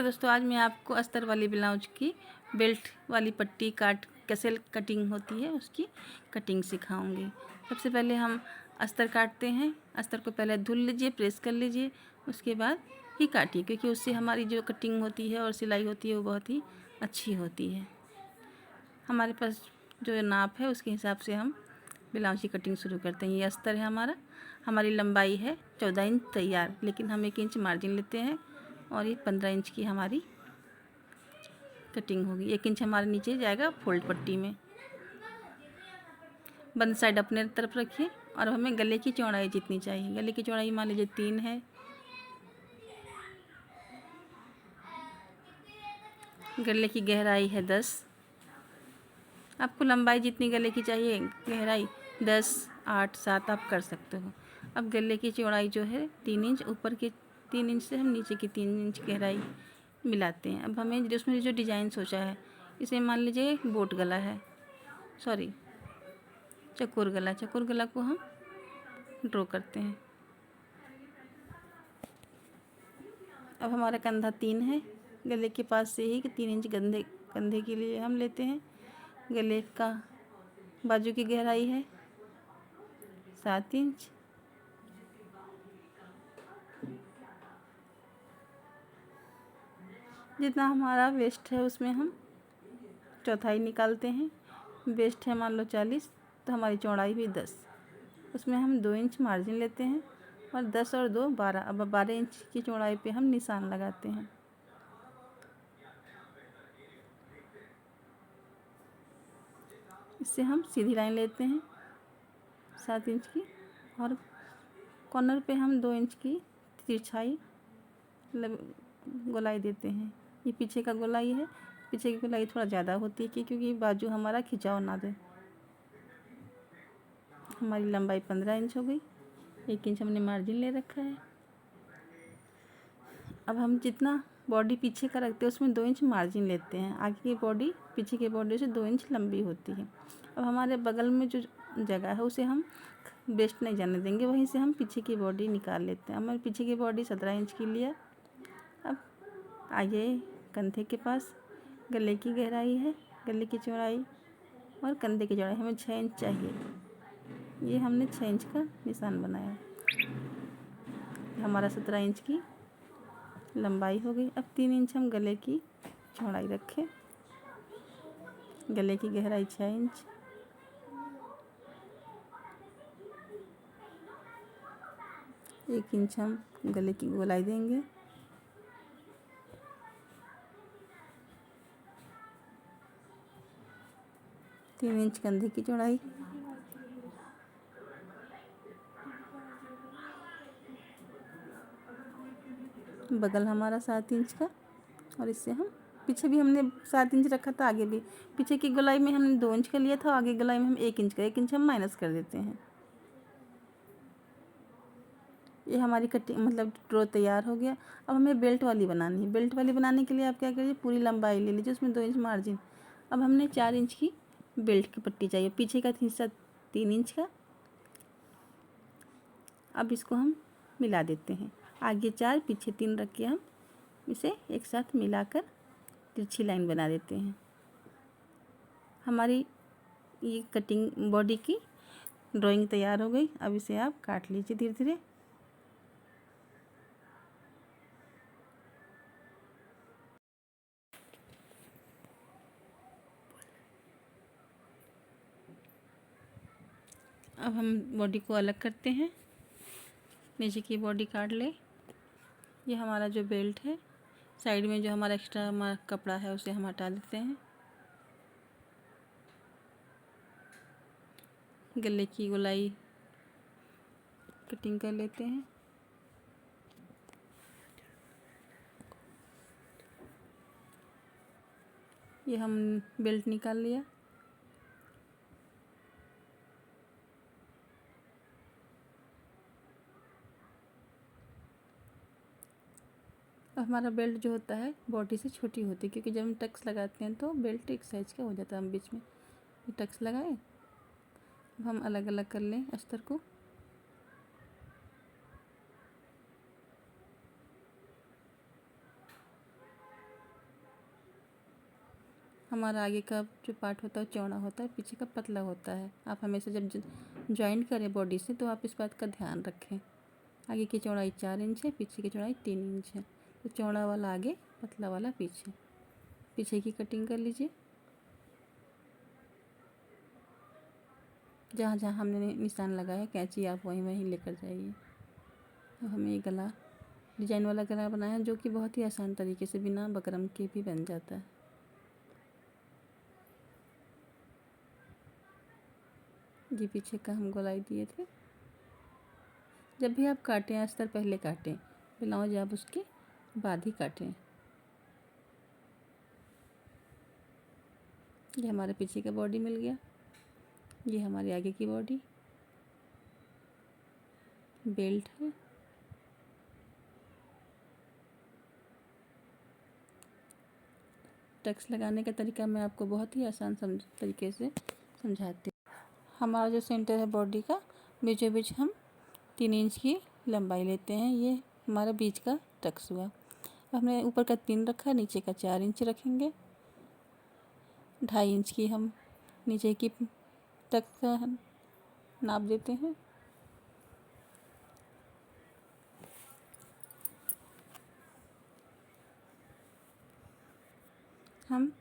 दोस्तों, आज मैं आपको अस्तर वाली ब्लाउज की बेल्ट वाली पट्टी कैसे कटिंग होती है उसकी कटिंग सिखाऊंगी। सबसे पहले हम अस्तर काटते हैं। अस्तर को पहले धुल लीजिए, प्रेस कर लीजिए, उसके बाद ही काटिए, क्योंकि उससे हमारी जो कटिंग होती है और सिलाई होती है वो बहुत ही अच्छी होती है। हमारे पास जो नाप है उसके हिसाब से हम ब्लाउज की कटिंग शुरू करते हैं। ये अस्तर है हमारी लंबाई है 14 इंच तैयार, लेकिन हम 1 इंच मार्जिन लेते हैं और ये 15 इंच की हमारी कटिंग होगी। 1 इंच हमारे नीचे जाएगा फोल्ड पट्टी में। बंद साइड अपने तरफ रखिए और हमें गले की चौड़ाई जितनी चाहिए, गले की चौड़ाई मान लीजिए 3 है। गले की गहराई है 10। आपको लंबाई जितनी गले की चाहिए, गहराई 10, 8, 7 आप कर सकते हो। अब गले की चौड़ाई जो है 3 इंच, ऊपर के 3 इंच से हम नीचे की 3 इंच गहराई मिलाते हैं। अब हमें उसमें जो डिज़ाइन सोचा है, इसे मान लीजिए बोट गला है, सॉरी चकोर गला को हम ड्रॉ करते हैं। अब हमारा कंधा 3 है, गले के पास से ही 3 इंच कंधे के लिए हम लेते हैं। गले का बाजू की गहराई है 7 इंच। जितना हमारा वेस्ट है उसमें हम चौथाई निकालते हैं। वेस्ट है मान लो 40, तो हमारी चौड़ाई भी 10। उसमें हम 2 इंच मार्जिन लेते हैं और 10 और 2 12। अब 12 इंच की चौड़ाई पे हम निशान लगाते हैं। इससे हम सीधी लाइन लेते हैं 7 इंच की, और कॉर्नर पे हम 2 इंच की तिरछाई गोलाई देते हैं। ये पीछे का गोलाई है, पीछे की गोलाई थोड़ा ज़्यादा होती है क्योंकि बाजू हमारा खिंचाव ना दे। हमारी लंबाई 15 इंच हो गई। 1 इंच हमने मार्जिन ले रखा है। अब हम जितना बॉडी पीछे का रखते हैं उसमें 2 इंच मार्जिन लेते हैं। आगे की बॉडी पीछे की बॉडी से 2 इंच लंबी होती है। अब हमारे बगल में जो जगह है उसे हम वेस्ट नहीं जाने देंगे, वहीं से हम पीछे की बॉडी निकाल लेते हैं। हमारी पीछे की बॉडी 17 इंच की लिया। अब आगे कंधे के पास गले की गहराई है, गले की चौड़ाई और कंधे की चौड़ाई हमें 6 इंच चाहिए। ये हमने 6 इंच का निशान बनाया। हमारा 17 इंच की लंबाई हो गई। अब 3 इंच हम गले की चौड़ाई रखें। गले की गहराई 6 इंच। एक इंच हम गले की गोलाई देंगे। तीन इंच कंधे की चौड़ाई। बगल हमारा 7 इंच का, और इससे हम पीछे भी हमने 7 इंच रखा था, आगे भी पीछे की गोलाई में हमने 2 इंच का लिया था, आगे गोलाई में हम 1 इंच का, 1 इंच हम माइनस कर देते हैं। ये हमारी कटिंग मतलब ड्रॉ तैयार हो गया। अब हमें बेल्ट वाली बनानी है। बेल्ट वाली बनाने के लिए आप क्या करिए, पूरी लंबाई ले लीजिए, उसमें 2 इंच मार्जिन। अब हमने 4 इंच की बेल्ट की पट्टी चाहिए, पीछे का हिस्सा 3 इंच का। अब इसको हम मिला देते हैं, आगे 4 पीछे 3 रख के हम इसे एक साथ मिलाकर तिरछी लाइन बना देते हैं। हमारी ये कटिंग बॉडी की ड्राइंग तैयार हो गई। अब इसे आप काट लीजिए धीरे धीरे। अब हम बॉडी को अलग करते हैं। नीचे की बॉडी काट ले। ये हमारा जो बेल्ट है, साइड में जो हमारा एक्स्ट्रा कपड़ा है उसे हम हटा देते हैं। गले की गोलाई कटिंग कर लेते हैं। ये हम बेल्ट निकाल लिया। अब हमारा बेल्ट जो होता है बॉडी से छोटी होती है, क्योंकि जब हम टक्स लगाते हैं तो बेल्ट एक साइज का हो जाता है। हम बीच में टक्स लगाए। अब हम अलग अलग कर लें अस्तर को। हमारा आगे का जो पार्ट होता है चौड़ा होता है, पीछे का पतला होता है। आप हमेशा जब जॉइंट करें बॉडी से तो आप इस बात का ध्यान रखें। आगे की चौड़ाई 4 इंच है, पीछे की चौड़ाई 3 इंच है। तो चौड़ा वाला आगे, पतला वाला पीछे। पीछे की कटिंग कर लीजिए। जहाँ जहाँ हमने निशान लगाया कैंची आप वहीं वहीं लेकर जाइए। अब हमें ये गला डिजाइन वाला गला बनाया, जो कि बहुत ही आसान तरीके से बिना बकरम के भी बन जाता है। ये पीछे का हम गोलाई दिए थे। जब भी आप काटें अस्तर पहले काटें, ब्लाउज आप उसके बाद ही काटें। ये हमारे पीछे का बॉडी मिल गया। ये हमारे आगे की बॉडी, बेल्ट है। टक्स लगाने का तरीका मैं आपको बहुत ही आसान तरीके से समझाती हूँ। हमारा जो सेंटर है बॉडी का, बीचों बीच हम 3 इंच की लंबाई लेते हैं। ये हमारा बीच का टक्स हुआ। हमने ऊपर का 3 रखा, नीचे का 4 इंच रखेंगे। 2.5 इंच की हम नीचे की टक्स का नाप देते हैं। हम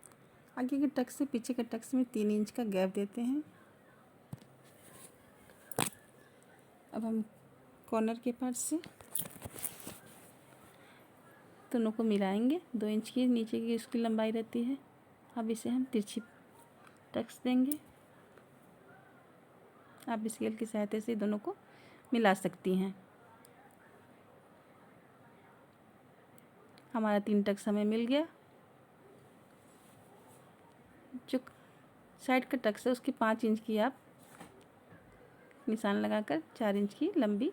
आगे के टक्स से पीछे के टक्स में 3 इंच का गैप देते हैं। अब हम कॉर्नर के पार्ट से दोनों को मिलाएंगे। 2 इंच की नीचे की उसकी लंबाई रहती है। अब इसे हम तिरछी टक्स देंगे। आप स्केल की सहायता से दोनों को मिला सकती हैं। हमारा 3 टक्स हमें मिल गया। जो साइड का टक्स है उसकी 5 इंच की आप निशान लगाकर 4 इंच की लंबी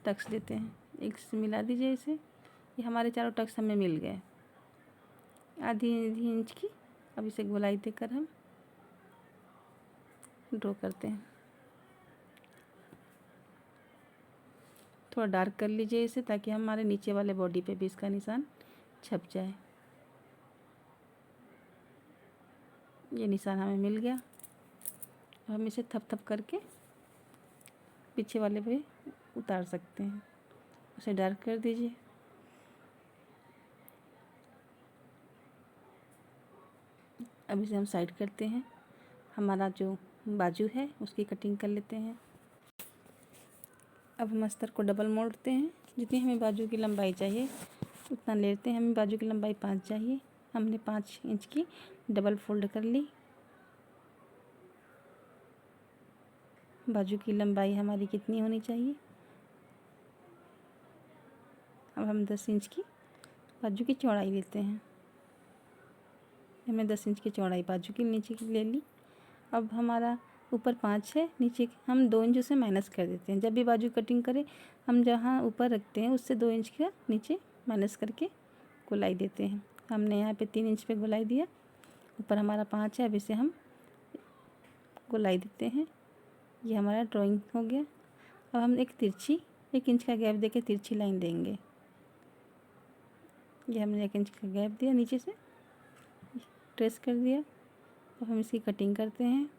टक्स देते हैं। एक से मिला दीजिए इसे। ये हमारे चारों टक्स हमें मिल गए, आधी इंच की। अब इसे गोलाई देकर हम ड्रॉ करते हैं। थोड़ा डार्क कर लीजिए इसे, ताकि हमारे नीचे वाले बॉडी पे भी इसका निशान छप जाए। ये निशान हमें मिल गया। अब हम इसे थप थप करके पीछे वाले पे उतार सकते हैं। उसे डार्क कर दीजिए। अब इसे हम साइड करते हैं। हमारा जो बाजू है उसकी कटिंग कर लेते हैं। अब हम अस्तर को डबल मोड़ते हैं। जितनी हमें बाजू की लंबाई चाहिए उतना लेते हैं। हमें बाजू की लंबाई 5 चाहिए। हमने 5 इंच की डबल फोल्ड कर ली। बाजू की लंबाई हमारी कितनी होनी चाहिए? अब हम 10 इंच की बाजू की चौड़ाई लेते हैं। हमने 10 इंच की चौड़ाई बाजू की नीचे की ले ली। अब हमारा ऊपर 5 है, नीचे हम 2 इंच से माइनस कर देते हैं। जब भी बाजू कटिंग करें हम जहाँ ऊपर रखते हैं उससे 2 इंच का नीचे माइनस करके गोलाई देते हैं। हमने यहाँ पे 3 इंच पे गोलाई दिया, ऊपर हमारा 5 है। अब इसे हम गोलाई देते हैं। ये हमारा ड्राइंग हो गया। अब हम एक तिरछी 1 इंच का गैप देके तिरछी लाइन देंगे। ये हमने 1 इंच का गैप दिया, नीचे से ट्रेस कर दिया। अब हम इसकी कटिंग करते हैं।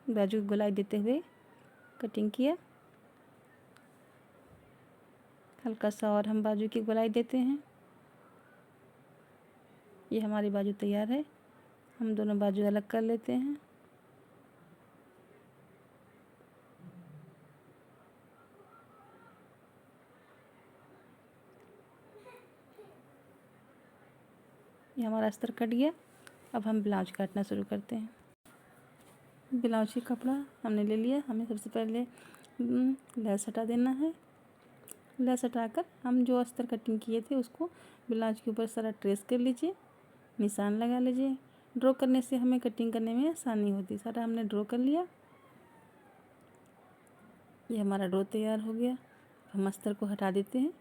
बाजू की गोलाई देते हुए कटिंग किया। हल्का सा और हम बाजू की गोलाई देते हैं। ये हमारी बाजू तैयार है। हम दोनों बाजू अलग कर लेते हैं। ये हमारा अस्तर कट गया। अब हम ब्लाउज काटना शुरू करते हैं। ब्लाउज की कपड़ा हमने ले लिया। हमें सबसे पहले लेस हटा देना है। लेस हटाकर हम जो अस्तर कटिंग किए थे उसको ब्लाउज के ऊपर सारा ट्रेस कर लीजिए, निशान लगा लीजिए। ड्रॉ करने से हमें कटिंग करने में आसानी होती है। सारा हमने ड्रॉ कर लिया। ये हमारा ड्रॉ तैयार हो गया। हम अस्तर को हटा देते हैं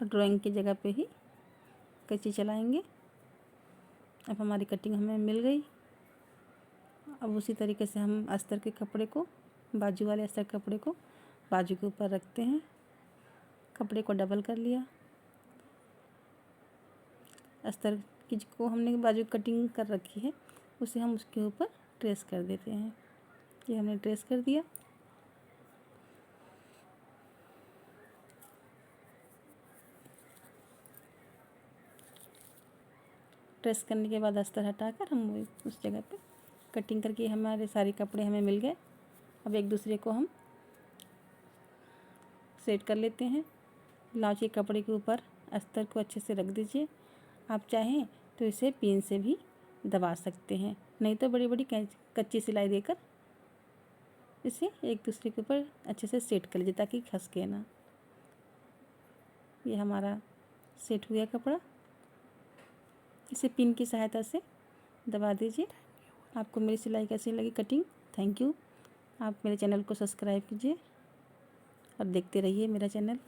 और ड्राइंग की जगह पे ही कैंची चलाएंगे। अब हमारी कटिंग हमें मिल गई। अब उसी तरीके से हम अस्तर के कपड़े को, बाजू वाले अस्तर कपड़े को बाजू के ऊपर रखते हैं। कपड़े को डबल कर लिया। अस्तर की को हमने बाजू कटिंग कर रखी है उसे हम उसके ऊपर ट्रेस कर देते हैं। ये हमने ट्रेस कर दिया। ट्रेस करने के बाद अस्तर हटाकर हम उस जगह पे कटिंग करके हमारे सारे कपड़े हमें मिल गए। अब एक दूसरे को हम सेट कर लेते हैं। ब्लाउज के कपड़े के ऊपर अस्तर को अच्छे से रख दीजिए। आप चाहें तो इसे पिन से भी दबा सकते हैं, नहीं तो बड़ी बड़ी कच्ची सिलाई देकर इसे एक दूसरे के ऊपर अच्छे से सेट कर लीजिए ताकि खसके ना। ये हमारा सेट हो गया कपड़ा। इसे पिन की सहायता से दबा दीजिए। आपको मेरी सिलाई कैसी लगी कटिंग? Thank you. आप मेरे चैनल को सब्सक्राइब कीजिए और देखते रहिए मेरा चैनल।